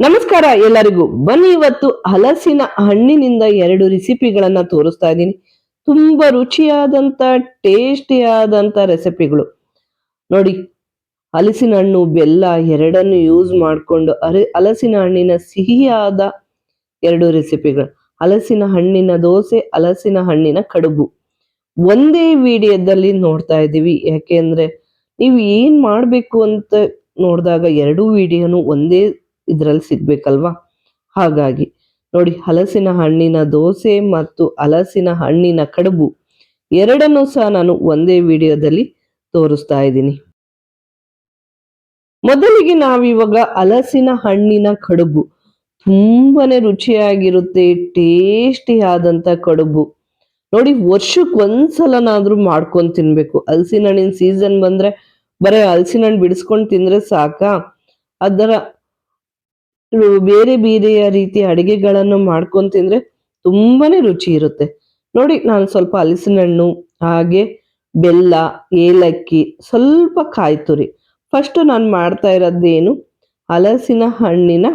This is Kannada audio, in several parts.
ನಮಸ್ಕಾರ ಎಲ್ಲರಿಗೂ. ಬನ್ನಿ ಇವತ್ತು ಹಲಸಿನ ಹಣ್ಣಿನಿಂದ 2 ರೆಸಿಪಿಗಳನ್ನ ತೋರಿಸ್ತಾ ಇದ್ದೀನಿ. ತುಂಬಾ ರುಚಿಯಾದಂತ ಟೇಸ್ಟಿಯಾದಂತ ರೆಸಿಪಿಗಳು. ನೋಡಿ, ಹಲಸಿನ ಹಣ್ಣು ಬೆಲ್ಲ ಎರಡನ್ನು ಯೂಸ್ ಮಾಡಿಕೊಂಡು ಹಲಸಿನ ಹಣ್ಣಿನ ಸಿಹಿಯಾದ 2 ರೆಸಿಪಿಗಳು. ಹಲಸಿನ ಹಣ್ಣಿನ ದೋಸೆ, ಹಲಸಿನ ಹಣ್ಣಿನ ಕಡುಬು ಒಂದೇ ವಿಡಿಯೋದಲ್ಲಿ ನೋಡ್ತಾ ಇದ್ದೀವಿ. ಯಾಕೆಂದ್ರೆ ನೀವು ಏನ್ ಮಾಡ್ಬೇಕು ಅಂತ ನೋಡಿದಾಗ 2 ವಿಡಿಯೋನು ಒಂದೇ ಇದ್ರಲ್ಲಿ ಸಿಗ್ಬೇಕಲ್ವಾ. ಹಾಗಾಗಿ ನೋಡಿ, ಹಲಸಿನ ಹಣ್ಣಿನ ದೋಸೆ ಮತ್ತು ಹಲಸಿನ ಹಣ್ಣಿನ ಕಡುಬು ಎರಡನ್ನೂ ಸಹ ನಾನು ಒಂದೇ ವಿಡಿಯೋದಲ್ಲಿ ತೋರಿಸ್ತಾ ಇದ್ದೀನಿ. ಮೊದಲಿಗೆ ನಾವಿವಾಗ ಹಲಸಿನ ಹಣ್ಣಿನ ಕಡುಬು ತುಂಬಾನೇ ರುಚಿಯಾಗಿರುತ್ತೆ, ಟೇಸ್ಟಿ ಆದಂತ ಕಡುಬು. ನೋಡಿ, ವರ್ಷಕ್ಕೆ ಒಂದ್ಸಲನಾದ್ರೂ ಮಾಡ್ಕೊಂಡು ತಿನ್ಬೇಕು. ಹಲಸಿನ ಹಣ್ಣಿನ ಸೀಸನ್ ಬಂದ್ರೆ ಬರೀ ಹಲಸಿನ ಹಣ್ಣು ಬಿಡಿಸ್ಕೊಂಡು ತಿಂದ್ರೆ ಸಾಕಾ? ಅದರ ಬೇರೆ ಬೇರೆಯ ರೀತಿಯ ಅಡಿಗೆಗಳನ್ನು ಮಾಡ್ಕೊಂಡು ತಿಂದ್ರೆ ತುಂಬಾನೇ ರುಚಿ ಇರುತ್ತೆ. ನೋಡಿ, ನಾನು ಸ್ವಲ್ಪ ಹಲಸಿನ ಹಣ್ಣು, ಹಾಗೆ ಬೆಲ್ಲ, ಏಲಕ್ಕಿ, ಸ್ವಲ್ಪ ಕಾಯಿ ತುರಿ. ಫಸ್ಟ್ ನಾನು ಮಾಡ್ತಾ ಇರೋದೇನು, ಹಲಸಿನ ಹಣ್ಣಿನ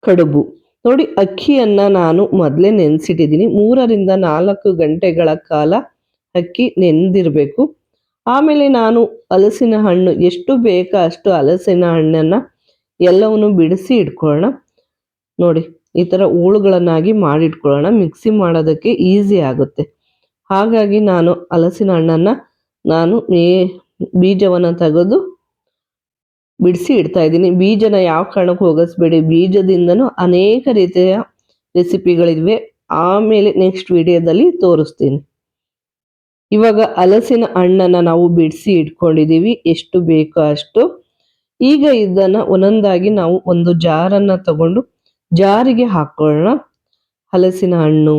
ಕಡುಬು. ನೋಡಿ, ಅಕ್ಕಿಯನ್ನ ನಾನು ಮೊದಲೇ ನೆನೆಸಿಟ್ಟಿದ್ದೀನಿ. 3ರಿಂದ 4 ಗಂಟೆಗಳ ಕಾಲ ಅಕ್ಕಿ ನೆನೆದಿರ್ಬೇಕು. ಆಮೇಲೆ ನಾನು ಹಲಸಿನ ಹಣ್ಣು ಎಷ್ಟು ಬೇಕೋ ಅಷ್ಟು ಹಲಸಿನ ಹಣ್ಣನ್ನ ಎಲ್ಲವನ್ನು ಬಿಡಿಸಿ ಇಟ್ಕೊಳ್ಳೋಣ. ನೋಡಿ, ಈ ತರ ಹೋಳುಗಳನ್ನಾಗಿ ಮಾಡಿಟ್ಕೊಳ್ಳೋಣ. ಮಿಕ್ಸಿ ಮಾಡೋದಕ್ಕೆ ಈಸಿ ಆಗುತ್ತೆ. ಹಾಗಾಗಿ ನಾನು ಹಲಸಿನ ಹಣ್ಣನ್ನ ಬೀಜವನ್ನ ತೆಗೆದು ಬಿಡಿಸಿ ಇಡ್ತಾ ಇದ್ದೀನಿ. ಬೀಜನ ಯಾವ ಕಾರಣಕ್ಕೂ ಹೋಗಿಸ್ಬೇಡಿ. ಬೀಜದಿಂದನೂ ಅನೇಕ ರೀತಿಯ ರೆಸಿಪಿಗಳಿವೆ, ಆಮೇಲೆ ನೆಕ್ಸ್ಟ್ ವಿಡಿಯೋದಲ್ಲಿ ತೋರಿಸ್ತೀನಿ. ಇವಾಗ ಹಲಸಿನ ಹಣ್ಣನ್ನ ನಾವು ಬಿಡಿಸಿ ಇಟ್ಕೊಂಡಿದೀವಿ, ಎಷ್ಟು ಬೇಕೋ ಅಷ್ಟು. ಈಗ ಇದನ್ನ ಒಂದೊಂದಾಗಿ ನಾವು ಒಂದು ಜಾರನ್ನ ತಗೊಂಡು ಜಾರಿಗೆ ಹಾಕೊಳ್ಳೋಣ. ಹಲಸಿನ ಹಣ್ಣು,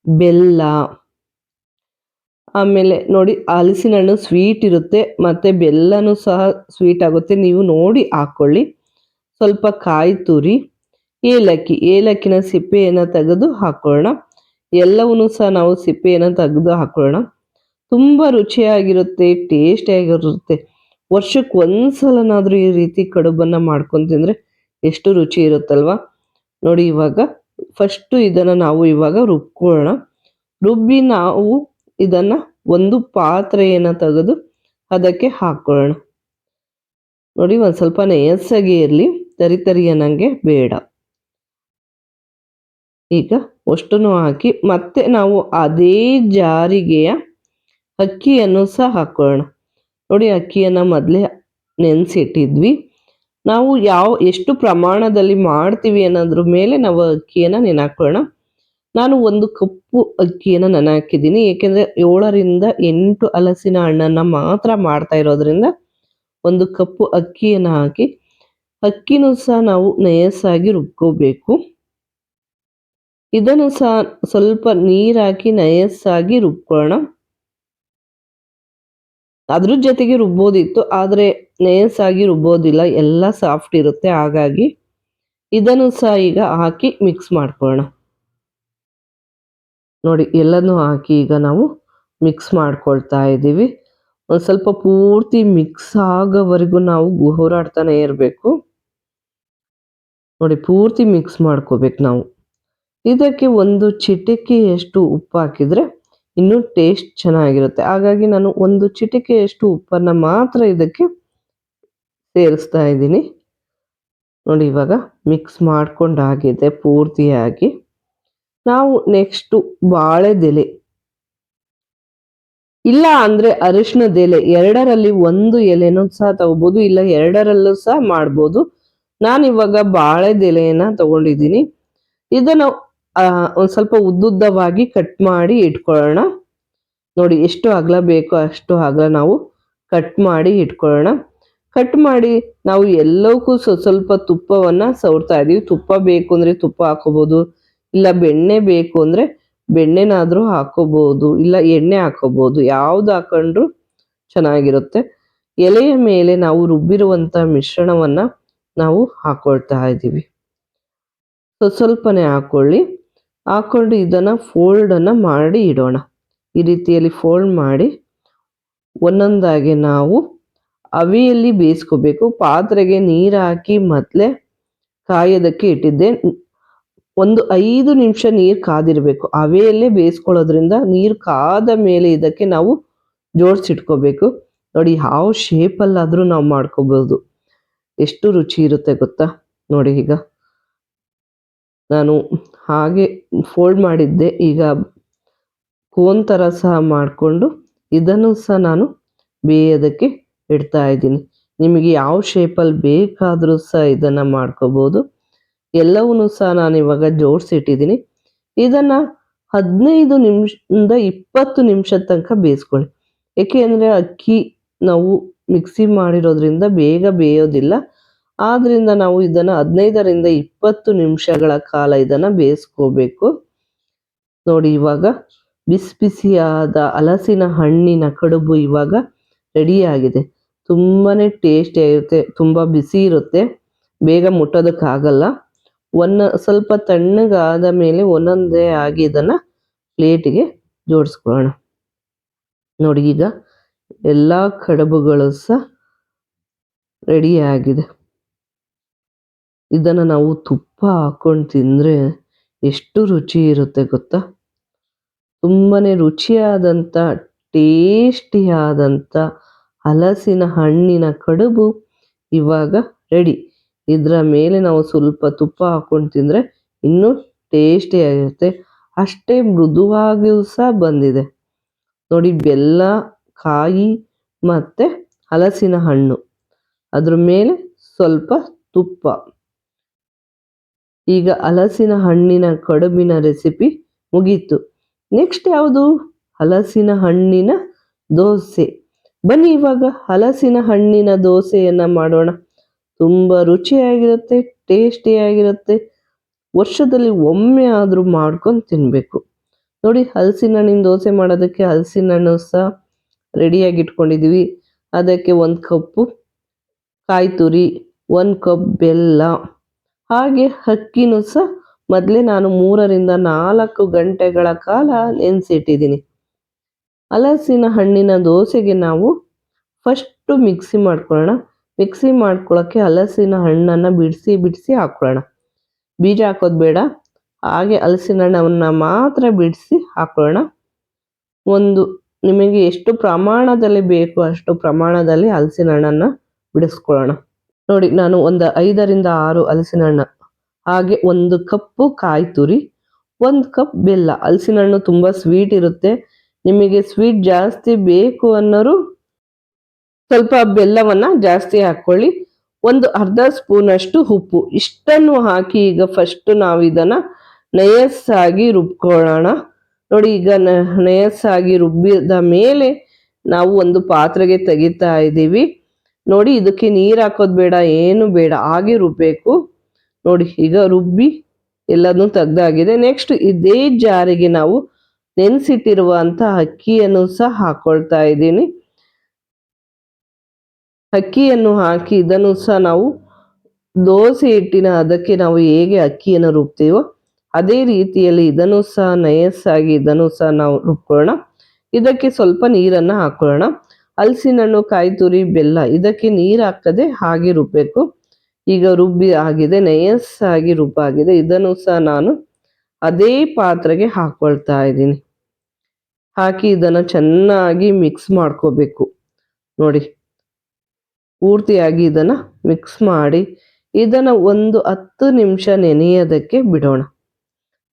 ಬೆಲ್ಲ, ಆಮೇಲೆ ನೋಡಿ, ಹಲಸಿನ ಹಣ್ಣು ಸ್ವೀಟ್ ಇರುತ್ತೆ, ಮತ್ತೆ ಬೆಲ್ಲನೂ ಸಹ ಸ್ವೀಟ್ ಆಗುತ್ತೆ, ನೀವು ನೋಡಿ ಹಾಕೊಳ್ಳಿ. ಸ್ವಲ್ಪ ಕಾಯಿ ತುರಿ, ಏಲಕ್ಕಿನ ಸಿಪ್ಪೆಯನ್ನು ತೆಗೆದು ಹಾಕೊಳ್ಳೋಣ. ಎಲ್ಲವನ್ನೂ ಸಹ ನಾವು ಸಿಪ್ಪೆಯನ್ನು ತೆಗೆದು ಹಾಕೊಳ್ಳೋಣ. ತುಂಬಾ ರುಚಿಯಾಗಿರುತ್ತೆ, ಟೇಸ್ಟಿಯಾಗಿರುತ್ತೆ. ವರ್ಷಕ್ಕೆ ಒಂದ್ಸಲನಾದ್ರೂ ಈ ರೀತಿ ಕಡುಬನ್ನ ಮಾಡ್ಕೊಂಡು ತಿಂದ್ರೆ ಎಷ್ಟು ರುಚಿ ಇರುತ್ತಲ್ವಾ. ನೋಡಿ, ಇವಾಗ ಫಸ್ಟ್ ಇದನ್ನ ನಾವು ಇವಾಗ ರುಬ್ಕೊಳ್ಳೋಣ. ರುಬ್ಬಿ ನಾವು ಇದನ್ನ ಒಂದು ಪಾತ್ರೆಯನ್ನ ತೆಗೆದು ಅದಕ್ಕೆ ಹಾಕೊಳ್ಳೋಣ. ನೋಡಿ, ಒಂದ್ ಸ್ವಲ್ಪ ನಯಸ್ಸಾಗಿ ಇರಲಿ, ತರಿ ಅನ್ನಂಗೆ ಬೇಡ. ಈಗ ಅಷ್ಟನ್ನು ಹಾಕಿ ಮತ್ತೆ ನಾವು ಅದೇ ಜಾರಿಗೆಯ ಅಕ್ಕಿಯನ್ನು ಸಹ ಹಾಕೊಳ್ಳೋಣ. ನೋಡಿ, ಅಕ್ಕಿಯನ್ನ ಮೊದಲೇ ನೆನೆಸಿಟ್ಟಿದ್ವಿ. ನಾವು ಎಷ್ಟು ಪ್ರಮಾಣದಲ್ಲಿ ಮಾಡ್ತೀವಿ ಅನ್ನೋದ್ರ ಮೇಲೆ ನಾವು ಅಕ್ಕಿಯನ್ನ ನೆನೆಹಾಕೊಳ್ಳೋಣ. ನಾನು 1 ಕಪ್ಪು ಅಕ್ಕಿಯನ್ನ ನೆನೆ ಹಾಕಿದ್ದೀನಿ. ಏಕೆಂದ್ರೆ 7ರಿಂದ 8 ಹಲಸಿನ ಹಣ್ಣನ್ನ ಮಾತ್ರ ಮಾಡ್ತಾ ಇರೋದ್ರಿಂದ 1 ಕಪ್ಪು ಅಕ್ಕಿಯನ್ನ ಹಾಕಿ, ಅಕ್ಕಿನೂ ಸಹ ನಾವು ನಯಸ್ಸಾಗಿ ರುಬ್ಕೋಬೇಕು. ಇದನ್ನು ಸಹ ಸ್ವಲ್ಪ ನೀರ್ ಹಾಕಿ ನಯಸ್ಸಾಗಿ ರುಬ್ಕೊಳ್ಳೋಣ. ಅದ್ರ ಜೊತೆಗೆ ರುಬ್ಬೋದಿತ್ತು, ಆದ್ರೆ ನಯಸ್ಸಾಗಿ ರುಬ್ಬೋದಿಲ್ಲ, ಎಲ್ಲ ಸಾಫ್ಟ್ ಇರುತ್ತೆ. ಹಾಗಾಗಿ ಇದನ್ನು ಸಹ ಈಗ ಹಾಕಿ ಮಿಕ್ಸ್ ಮಾಡ್ಕೊಳ್ಳೋಣ. ನೋಡಿ, ಎಲ್ಲನೂ ಹಾಕಿ ಈಗ ನಾವು ಮಿಕ್ಸ್ ಮಾಡ್ಕೊಳ್ತಾ ಇದ್ದೀವಿ. ಒಂದು ಸ್ವಲ್ಪ ಪೂರ್ತಿ ಮಿಕ್ಸ್ ಆಗೋವರೆಗೂ ನಾವು ಹೋರಾಡ್ತಾನೆ ಇರಬೇಕು. ನೋಡಿ, ಪೂರ್ತಿ ಮಿಕ್ಸ್ ಮಾಡ್ಕೋಬೇಕು ನಾವು. ಇದಕ್ಕೆ 1 ಚಿಟಿಕೆಯಷ್ಟು ಉಪ್ಪು ಹಾಕಿದ್ರೆ ಇನ್ನೂ ಟೇಸ್ಟ್ ಚೆನ್ನಾಗಿರುತ್ತೆ. ಹಾಗಾಗಿ ನಾನು 1 ಚಿಟಿಕೆಯಷ್ಟು ಉಪ್ಪನ್ನ ಮಾತ್ರ ಇದಕ್ಕೆ ಸೇರಿಸ್ತಾ ಇದ್ದೀನಿ. ನೋಡಿ, ಇವಾಗ ಮಿಕ್ಸ್ ಮಾಡ್ಕೊಂಡಾಗಿದೆ ಪೂರ್ತಿಯಾಗಿ. ನಾವು ನೆಕ್ಸ್ಟು ಬಾಳೆದೆಲೆ, ಇಲ್ಲ ಅಂದ್ರೆ ಅರಿಶಿಣದ ಎಲೆ, 2ರಲ್ಲಿ 1 ಎಲೆನೂ ಸಹ ತಗೋಬಹುದು, ಇಲ್ಲ 2ರಲ್ಲೂ ಸಹ ಮಾಡ್ಬೋದು. ನಾನಿವಾಗ ಬಾಳೆದೆಲೆಯನ್ನ ತಗೊಂಡಿದ್ದೀನಿ. ಇದನ್ನು ಒಂದ್ ಸ್ವಲ್ಪ ಉದ್ದುದ್ದವಾಗಿ ಕಟ್ ಮಾಡಿ ಇಟ್ಕೊಳ್ಳೋಣ. ನೋಡಿ, ಎಷ್ಟು ಅಗಲ ಬೇಕೋ ಅಷ್ಟು ಅಗಲ ನಾವು ಕಟ್ ಮಾಡಿ ಇಟ್ಕೊಳ್ಳೋಣ. ಕಟ್ ಮಾಡಿ ನಾವು ಎಲ್ಲವಕ್ಕೂ ಸ್ವಲ್ಪ ತುಪ್ಪವನ್ನ ಸವರ್ತಾ ಇದೀವಿ. ತುಪ್ಪ ಬೇಕು ಅಂದ್ರೆ ತುಪ್ಪ ಹಾಕೋಬಹುದು, ಇಲ್ಲ ಬೆಣ್ಣೆ ಬೇಕು ಅಂದ್ರೆ ಬೆಣ್ಣೆನಾದ್ರೂ ಹಾಕೋಬಹುದು, ಇಲ್ಲ ಎಣ್ಣೆ ಹಾಕೋಬಹುದು. ಯಾವ್ದು ಹಾಕೊಂಡ್ರು ಚೆನ್ನಾಗಿರುತ್ತೆ. ಎಲೆಯ ಮೇಲೆ ನಾವು ರುಬ್ಬಿರುವಂತ ಮಿಶ್ರಣವನ್ನ ನಾವು ಹಾಕೊಳ್ತಾ ಇದ್ದೀವಿ. ಸ್ವಲ್ಪನೇ ಹಾಕೊಂಡು ಇದನ್ನ ಫೋಲ್ಡ್ ಅನ್ನ ಮಾಡಿ ಇಡೋಣ. ಈ ರೀತಿಯಲ್ಲಿ ಫೋಲ್ಡ್ ಮಾಡಿ ಒಂದೊಂದಾಗಿ ನಾವು ಹಬೆಯಲ್ಲಿ ಬೇಯಿಸ್ಕೋಬೇಕು. ಪಾತ್ರೆಗೆ ನೀರು ಹಾಕಿ ಮೊದಲೇ ಕಾಯೋದಕ್ಕೆ ಇಟ್ಟಿದ್ದೆ. ಒಂದು 5 ನಿಮಿಷ ನೀರು ಕಾದಿರಬೇಕು. ಹಬೆಯಲ್ಲೇ ಬೇಯಿಸ್ಕೊಳ್ಳೋದ್ರಿಂದ ನೀರು ಕಾದ ಮೇಲೆ ಇದಕ್ಕೆ ನಾವು ಜೋಡಿಸಿಟ್ಕೋಬೇಕು. ನೋಡಿ ಯಾವ ಶೇಪಲ್ಲಾದರೂ ನಾವು ಮಾಡ್ಕೋಬೋದು. ಎಷ್ಟು ರುಚಿ ಇರುತ್ತೆ ಗೊತ್ತಾ? ನೋಡಿ ಈಗ ನಾನು ಹಾಗೆ ಫೋಲ್ಡ್ ಮಾಡಿದ್ದೆ. ಈಗ ಕೋನ್ ಥರ ಸಹ ಮಾಡಿಕೊಂಡು ಇದನ್ನು ಸಹ ನಾನು ಬೇಯೋದಕ್ಕೆ ಇಡ್ತಾ ಇದ್ದೀನಿ. ನಿಮಗೆ ಯಾವ ಶೇಪಲ್ಲಿ ಬೇಕಾದರೂ ಸಹ ಇದನ್ನು ಮಾಡ್ಕೋಬೋದು. ಎಲ್ಲವನ್ನೂ ಸಹ ನಾನು ಇವಾಗ ಜೋಡಿಸಿಟ್ಟಿದ್ದೀನಿ. ಇದನ್ನು 15 ನಿಮಿಷದಿಂದ 20 ನಿಮಿಷದ ತನಕ ಬೇಯಿಸ್ಕೊಳ್ಳಿ. ಏಕೆ ಅಂದರೆ ಅಕ್ಕಿ ನಾವು ಮಿಕ್ಸಿ ಮಾಡಿರೋದ್ರಿಂದ ಬೇಗ ಬೇಯೋದಿಲ್ಲ. ಆದ್ದರಿಂದ ನಾವು ಇದನ್ನು 15ರಿಂದ 20 ನಿಮಿಷಗಳ ಕಾಲ ಇದನ್ನು ಬೇಯಿಸ್ಕೋಬೇಕು. ನೋಡಿ ಇವಾಗ ಬಿಸಿ ಬಿಸಿಯಾದ ಹಲಸಿನ ಹಣ್ಣಿನ ಕಡುಬು ಇವಾಗ ರೆಡಿಯಾಗಿದೆ. ತುಂಬಾ ಟೇಸ್ಟಿಯಾಗಿರುತ್ತೆ. ತುಂಬ ಬಿಸಿ ಇರುತ್ತೆ, ಬೇಗ ಮುಟ್ಟೋದಕ್ಕಾಗಲ್ಲ. ಸ್ವಲ್ಪ ತಣ್ಣಗಾದ ಮೇಲೆ ಒಂದೊಂದೇ ಆಗಿ ಇದನ್ನು ಪ್ಲೇಟಿಗೆ ಜೋಡಿಸ್ಕೊಳ್ಳೋಣ. ನೋಡಿ ಈಗ ಎಲ್ಲ ಕಡುಬುಗಳು ಸಹ ರೆಡಿಯಾಗಿದೆ. ಇದನ್ನು ನಾವು ತುಪ್ಪ ಹಾಕ್ಕೊಂಡು ತಿಂದರೆ ಎಷ್ಟು ರುಚಿ ಇರುತ್ತೆ ಗೊತ್ತಾ? ತುಂಬಾ ರುಚಿಯಾದಂಥ ಟೇಸ್ಟಿಯಾದಂಥ ಹಲಸಿನ ಹಣ್ಣಿನ ಕಡುಬು ಇವಾಗ ರೆಡಿ. ಇದರ ಮೇಲೆ ನಾವು ಸ್ವಲ್ಪ ತುಪ್ಪ ಹಾಕ್ಕೊಂಡು ತಿಂದರೆ ಇನ್ನೂ ಟೇಸ್ಟಿಯಾಗಿರುತ್ತೆ. ಅಷ್ಟೇ ಮೃದುವಾಗಿಯೂ ಸಹ ಬಂದಿದೆ. ನೋಡಿ ಬೆಲ್ಲ, ಕಾಯಿ ಮತ್ತು ಹಲಸಿನ ಹಣ್ಣು, ಅದ್ರ ಮೇಲೆ ಸ್ವಲ್ಪ ತುಪ್ಪ. ಈಗ ಹಲಸಿನ ಹಣ್ಣಿನ ಕಡುಬಿನ ರೆಸಿಪಿ ಮುಗೀತು. ನೆಕ್ಸ್ಟ್ ಯಾವುದು? ಹಲಸಿನ ಹಣ್ಣಿನ ದೋಸೆ. ಬನ್ನಿ ಇವಾಗ ಹಲಸಿನ ಹಣ್ಣಿನ ದೋಸೆಯನ್ನು ಮಾಡೋಣ. ತುಂಬ ರುಚಿಯಾಗಿರುತ್ತೆ, ಟೇಸ್ಟಿಯಾಗಿರುತ್ತೆ. ವರ್ಷದಲ್ಲಿ ಒಮ್ಮೆ ಆದರೂ ಮಾಡ್ಕೊಂಡು ತಿನ್ನಬೇಕು. ನೋಡಿ ಹಲಸಿನ ಹಣ್ಣಿನ ದೋಸೆ ಮಾಡೋದಕ್ಕೆ ಹಲಸಿನ ಹಣ್ಣು ಸಹ ರೆಡಿಯಾಗಿ ಇಟ್ಕೊಂಡಿದ್ದೀವಿ. ಅದಕ್ಕೆ 1 ಕಪ್ಪು ಕಾಯಿ ತುರಿ, 1 ಕಪ್ ಬೆಲ್ಲ, ಹಾಗೆ ಅಕ್ಕಿನೂ ಸಹ ಮೊದಲೇ ನಾನು 3ರಿಂದ 4 ಗಂಟೆಗಳ ಕಾಲ ನೆನೆಸಿಟ್ಟಿದ್ದೀನಿ. ಹಲಸಿನ ಹಣ್ಣಿನ ದೋಸೆಗೆ ನಾವು ಫಸ್ಟು ಮಿಕ್ಸಿ ಮಾಡ್ಕೊಳ್ಳೋಣ. ಮಿಕ್ಸಿ ಮಾಡ್ಕೊಳ್ಳೋಕ್ಕೆ ಹಲಸಿನ ಹಣ್ಣನ್ನು ಬಿಡಿಸಿ ಹಾಕ್ಕೊಳ್ಳೋಣ. ಬೀಜ ಹಾಕೋದು ಬೇಡ, ಹಾಗೆ ಹಲಸಿನ ಹಣ್ಣನ್ನು ಮಾತ್ರ ಬಿಡಿಸಿ ಹಾಕ್ಕೊಳ್ಳೋಣ. ನಿಮಗೆ ಎಷ್ಟು ಪ್ರಮಾಣದಲ್ಲಿ ಬೇಕು ಅಷ್ಟು ಪ್ರಮಾಣದಲ್ಲಿ ಹಲಸಿನ ಹಣ್ಣನ್ನು ಬಿಡಿಸ್ಕೊಳ್ಳೋಣ. ನೋಡಿ ನಾನು ಒಂದು 5ರಿಂದ 6 ಹಲಸಿನ ಹಣ್ಣು, ಹಾಗೆ 1 ಕಪ್ಪು ಕಾಯಿ ತುರಿ, 1 ಕಪ್ ಬೆಲ್ಲ. ಹಲಸಿನ ಹಣ್ಣು ತುಂಬ ಸ್ವೀಟ್ ಇರುತ್ತೆ. ನಿಮಗೆ ಸ್ವೀಟ್ ಜಾಸ್ತಿ ಬೇಕು ಅನ್ನೋರು ಸ್ವಲ್ಪ ಬೆಲ್ಲವನ್ನು ಜಾಸ್ತಿ ಹಾಕ್ಕೊಳ್ಳಿ. ಒಂದು ಅರ್ಧ ಸ್ಪೂನಷ್ಟು ಉಪ್ಪು. ಇಷ್ಟನ್ನು ಹಾಕಿ ಈಗ ಫಸ್ಟು ನಾವು ಇದನ್ನು ನಯಸ್ಸಾಗಿ ರುಬ್ಕೊಳ್ಳೋಣ. ನೋಡಿ ಈಗ ನಯಸ್ಸಾಗಿ ರುಬ್ಬಿದ ಮೇಲೆ ನಾವು ಒಂದು ಪಾತ್ರೆಗೆ ತೆಗಿತಾ ಇದ್ದೀವಿ. ನೋಡಿ ಇದಕ್ಕೆ ನೀರು ಹಾಕೋದು ಬೇಡ, ಏನು ಬೇಡ, ಹಾಗೆ ರುಬ್ಬಬೇಕು. ನೋಡಿ ಈಗ ರುಬ್ಬಿ ಎಲ್ಲನೂ ತೆಗ್ದಾಗಿದೆ. ನೆಕ್ಸ್ಟ್ ಇದೇ ಜಾರಿಗೆ ನಾವು ನೆನೆಸಿಟ್ಟಿರುವಂಥ ಅಕ್ಕಿಯನ್ನು ಸಹ ಹಾಕ್ಕೊಳ್ತಾ ಇದ್ದೀನಿ. ಅಕ್ಕಿಯನ್ನು ಹಾಕಿ ಇದನ್ನು ಸಹ ನಾವು ದೋಸೆ ಹಿಟ್ಟಿನ ಅದಕ್ಕೆ ನಾವು ಹೇಗೆ ಅಕ್ಕಿಯನ್ನು ರುಬ್ತೀವೋ ಅದೇ ರೀತಿಯಲ್ಲಿ ಇದನ್ನು ಸಹ ನಯಸ್ಸಾಗಿ ಇದನ್ನು ಸಹ ನಾವು ರುಬ್ಕೊಳ್ಳೋಣ. ಇದಕ್ಕೆ ಸ್ವಲ್ಪ ನೀರನ್ನು ಹಾಕ್ಕೊಳ್ಳೋಣ. ಹಲಸಿನ ಹಣ್ಣು, ಕಾಯಿ ತುರಿ, ಬೆಲ್ಲ ಇದಕ್ಕೆ ನೀರು ಹಾಕದೆ ಹಾಗೆ ರುಬ್ಬಬೇಕು. ಈಗ ರುಬ್ಬಿ ಆಗಿದೆ, ನಯಸ್ಸಾಗಿ ರುಬ್ಬಾಗಿದೆ. ಇದನ್ನು ಸಹ ನಾನು ಅದೇ ಪಾತ್ರೆಗೆ ಹಾಕ್ಕೊಳ್ತಾ ಇದ್ದೀನಿ. ಹಾಕಿ ಇದನ್ನು ಚೆನ್ನಾಗಿ ಮಿಕ್ಸ್ ಮಾಡ್ಕೋಬೇಕು. ನೋಡಿ ಪೂರ್ತಿಯಾಗಿ ಇದನ್ನು ಮಿಕ್ಸ್ ಮಾಡಿ ಇದನ್ನು ಒಂದು 10 ನಿಮಿಷ ನೆನೆಯೋದಕ್ಕೆ ಬಿಡೋಣ.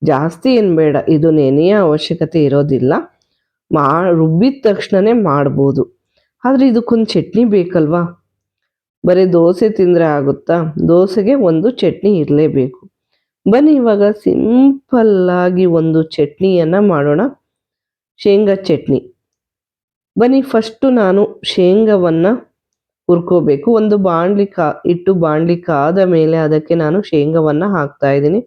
ಜಾಸ್ತಿ ಏನು ಬೇಡ, ಇದು ನೆನೆಯೋ ಅವಶ್ಯಕತೆ ಇರೋದಿಲ್ಲ. ರುಬ್ಬಿದ ತಕ್ಷಣವೇ ಮಾಡ್ಬೋದು. ಆದರೆ ಇದಕ್ಕೊಂದು ಚಟ್ನಿ ಬೇಕಲ್ವಾ? ಬರೀ ದೋಸೆ ತಿಂದರೆ ಆಗುತ್ತಾ? ದೋಸೆಗೆ ಒಂದು ಚಟ್ನಿ ಇರಲೇಬೇಕು. ಬನ್ನಿ ಇವಾಗ ಸಿಂಪಲ್ಲಾಗಿ ಒಂದು ಚಟ್ನಿಯನ್ನು ಮಾಡೋಣ. ಶೇಂಗಾ ಚಟ್ನಿ. ಬನ್ನಿ ಫಸ್ಟು ನಾನು ಶೇಂಗಾವನ್ನು ಹುರ್ಕೋಬೇಕು. ಒಂದು ಬಾಣಲಿ ಕಾದ ಮೇಲೆ ಅದಕ್ಕೆ ನಾನು ಶೇಂಗಾವನ್ನು ಹಾಕ್ತಾ ಇದ್ದೀನಿ.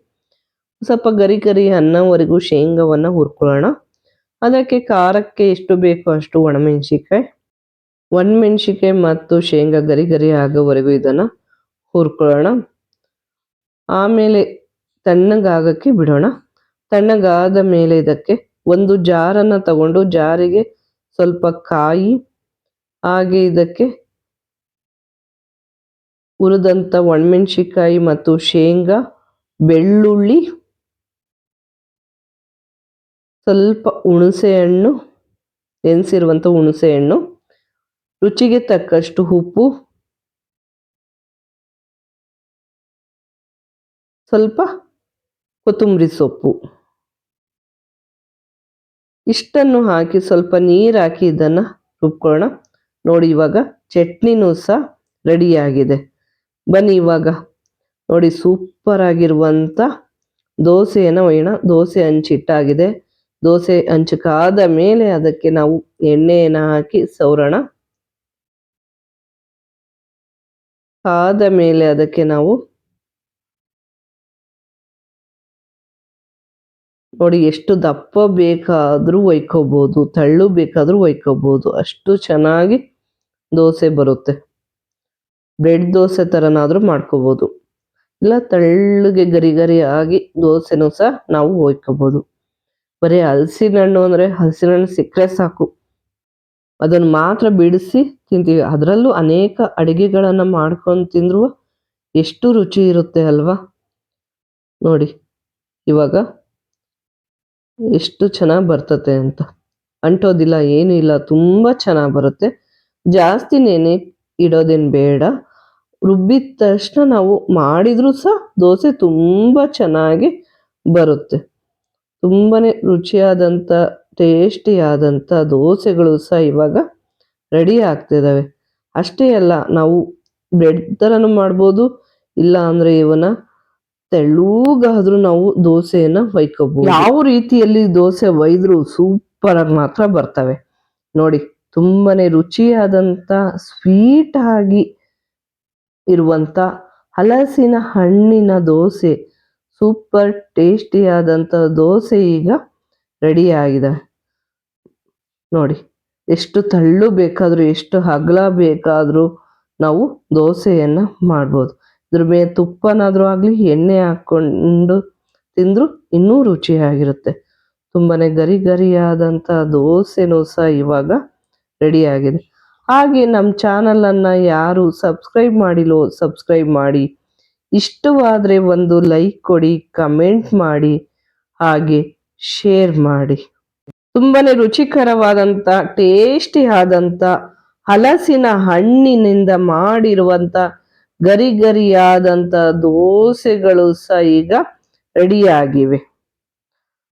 ಸ್ವಲ್ಪ ಗರಿ ಅನ್ನೋವರೆಗೂ ಶೇಂಗಾವನ್ನು ಹುರ್ಕೊಳ್ಳೋಣ. ಅದಕ್ಕೆ ಖಾರಕ್ಕೆ ಎಷ್ಟು ಬೇಕೋ ಅಷ್ಟು ಒಣಮೆಣಸಿಕಾಯಿ ಮತ್ತು ಶೇಂಗಾ ಗರಿ ಆಗೋವರೆಗೂ ಇದನ್ನು ಹುರ್ಕೊಳ್ಳೋಣ. ಆಮೇಲೆ ತಣ್ಣಗಾಗಕ್ಕೆ ಬಿಡೋಣ. ತಣ್ಣಗಾದ ಮೇಲೆ ಇದಕ್ಕೆ ಒಂದು ಜಾರನ್ನು ತಗೊಂಡು ಜಾರಿಗೆ ಸ್ವಲ್ಪ ಕಾಯಿ, ಹಾಗೆ ಇದಕ್ಕೆ ಹುರಿದಂಥ ಒಣಮೆಣಸಿಕಾಯಿ ಮತ್ತು ಶೇಂಗಾ, ಬೆಳ್ಳುಳ್ಳಿ, ಸ್ವಲ್ಪ ಹುಣಸೆಹಣ್ಣು, ನೆನೆಸಿರುವಂಥ ಹುಣಸೆಹಣ್ಣು, ರುಚಿಗೆ ತಕ್ಕಷ್ಟು ಉಪ್ಪು, ಸ್ವಲ್ಪ ಕೊತ್ತಂಬರಿ ಸೊಪ್ಪು, ಇಷ್ಟನ್ನು ಹಾಕಿ ಸ್ವಲ್ಪ ನೀರು ಹಾಕಿ ಇದನ್ನು ರುಬ್ಕೊಳ್ಳೋಣ. ನೋಡಿ ಇವಾಗ ಚಟ್ನಿನೂ ಸಹ ರೆಡಿಯಾಗಿದೆ. ಬನ್ನಿ ಇವಾಗ ನೋಡಿ ಸೂಪರ್ ಆಗಿರುವಂಥ ದೋಸೆಯನ್ನು ಒಯ್ಯೋಣ. ದೋಸೆ ಹಂಚಿಟ್ಟಾಗಿದೆ. ದೋಸೆ ಹಂಚಕ್ಕಾದ ಮೇಲೆ ಅದಕ್ಕೆ ನಾವು ಎಣ್ಣೆಯನ್ನು ಹಾಕಿ ಸವರೋಣ. ಆದ ಮೇಲೆ ಅದಕ್ಕೆ ನಾವು ನೋಡಿ ಎಷ್ಟು ದಪ್ಪ ಬೇಕಾದರೂ ಒಯ್ಕೋಬೋದು, ತೆಳ್ಳು ಬೇಕಾದರೂ ಒಯ್ಕೋಬೋದು, ಅಷ್ಟು ಚೆನ್ನಾಗಿ ದೋಸೆ ಬರುತ್ತೆ. ಬ್ರೆಡ್ ದೋಸೆ ಥರನಾದರೂ ಮಾಡ್ಕೋಬೋದು, ಇಲ್ಲ ತೆಳ್ಳಗೆ ಗರಿ ಗರಿ ಆಗಿ ದೋಸೆನೂ ಸಹ ನಾವು ಒಯ್ಕೋಬೋದು. ಬರೀ ಹಲಸಿನ ಹಣ್ಣು ಅಂದರೆ ಹಲಸಿನ ಹಣ್ಣು ಸಿಕ್ಕರೆ ಸಾಕು, ಅದನ್ನು ಮಾತ್ರ ಬಿಡಿಸಿ ತಿಂತೀವಿ. ಅದರಲ್ಲೂ ಅನೇಕ ಅಡುಗೆಗಳನ್ನು ಮಾಡ್ಕೊಂಡು ತಿಂದರೂ ಎಷ್ಟು ರುಚಿ ಇರುತ್ತೆ ಅಲ್ವಾ. ನೋಡಿ ಇವಾಗ ಎಷ್ಟು ಚೆನ್ನಾಗಿ ಬರ್ತತೆ ಅಂತ, ಅಂಟೋದಿಲ್ಲ, ಏನೂ ಇಲ್ಲ, ತುಂಬ ಚೆನ್ನಾಗಿ ಬರುತ್ತೆ. ಜಾಸ್ತಿ ನೆನೆ ಇಡೋದೇನು ಬೇಡ. ರುಬ್ಬಿದ ತಕ್ಷಣ ನಾವು ಮಾಡಿದರೂ ಸಹ ದೋಸೆ ತುಂಬ ಚೆನ್ನಾಗಿ ಬರುತ್ತೆ. ತುಂಬಾ ರುಚಿಯಾದಂಥ ಟೇಸ್ಟಿಯಾದಂಥ ದೋಸೆಗಳು ಸಹ ಇವಾಗ ರೆಡಿ ಆಗ್ತಿದ್ದಾವೆ. ಅಷ್ಟೇ ಅಲ್ಲ, ನಾವು ಬ್ರೆಡ್ ಥರನೂ ಮಾಡ್ಬೋದು, ಇಲ್ಲ ಅಂದರೆ ಇವನ್ನ ತೆಳ್ಳಗಾದ್ರೂ ನಾವು ದೋಸೆಯನ್ನು ಒಯ್ಕೋಬಹುದು. ಯಾವ ರೀತಿಯಲ್ಲಿ ದೋಸೆ ಒಯ್ದರೂ ಸೂಪರಾಗಿ ಮಾತ್ರ ಬರ್ತವೆ. ನೋಡಿ ತುಂಬಾನೇ ರುಚಿಯಾದಂಥ ಸ್ವೀಟ್ ಆಗಿ ಇರುವಂಥ ಹಲಸಿನ ಹಣ್ಣಿನ ದೋಸೆ, ಸೂಪರ್ ಟೇಸ್ಟಿಯಾದಂಥ ದೋಸೆ ಈಗ ರೆಡಿಯಾಗಿದೆ. ನೋಡಿ ಎಷ್ಟು ತಳ್ಳು ಬೇಕಾದರೂ, ಎಷ್ಟು ಅಗಲ ಬೇಕಾದರೂ ನಾವು ದೋಸೆಯನ್ನು ಮಾಡ್ಬೋದು. ಇದ್ರ ಮೇಲೆ ತುಪ್ಪನಾದರೂ ಆಗಲಿ, ಎಣ್ಣೆ ಹಾಕ್ಕೊಂಡು ತಿಂದರೂ ಇನ್ನೂ ರುಚಿಯಾಗಿರುತ್ತೆ. ತುಂಬಾ ಗರಿ ಗರಿಯಾದಂಥ ದೋಸೆನೂ ಸಹ ಇವಾಗ ರೆಡಿಯಾಗಿದೆ. ಹಾಗೆ ನಮ್ಮ ಚಾನಲನ್ನು ಯಾರು ಸಬ್ಸ್ಕ್ರೈಬ್ ಮಾಡಿಲ್ಲೋ ಸಬ್ಸ್ಕ್ರೈಬ್ ಮಾಡಿ, ಇಷ್ಟವಾದರೆ ಒಂದು ಲೈಕ್ ಕೊಡಿ, ಕಮೆಂಟ್ ಮಾಡಿ, ಹಾಗೆ ಶೇರ್ ಮಾಡಿ. ತುಂಬಾ ರುಚಿಕರವಾದಂಥ ಟೇಸ್ಟಿ ಆದಂಥ ಹಲಸಿನ ಹಣ್ಣಿನಿಂದ ಮಾಡಿರುವಂಥ ಗರಿ ಗರಿಯಾದಂಥ ದೋಸೆಗಳು ಸಹ ಈಗ ರೆಡಿಯಾಗಿವೆ.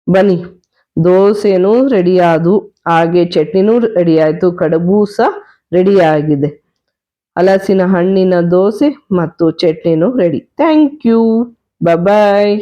ಬನ್ನಿ, ದೋಸೆನೂ ರೆಡಿಯಾದವು, ಹಾಗೆ ಚಟ್ನಿನೂ ರೆಡಿ ಆಯಿತು, ಕಡುಬು ಸಹ ರೆಡಿಯಾಗಿದೆ. ಹಲಸಿನ ಹಣ್ಣಿನ ದೋಸೆ ಮತ್ತು ಚಟ್ನಿನೂ ರೆಡಿ. Thank you, bye.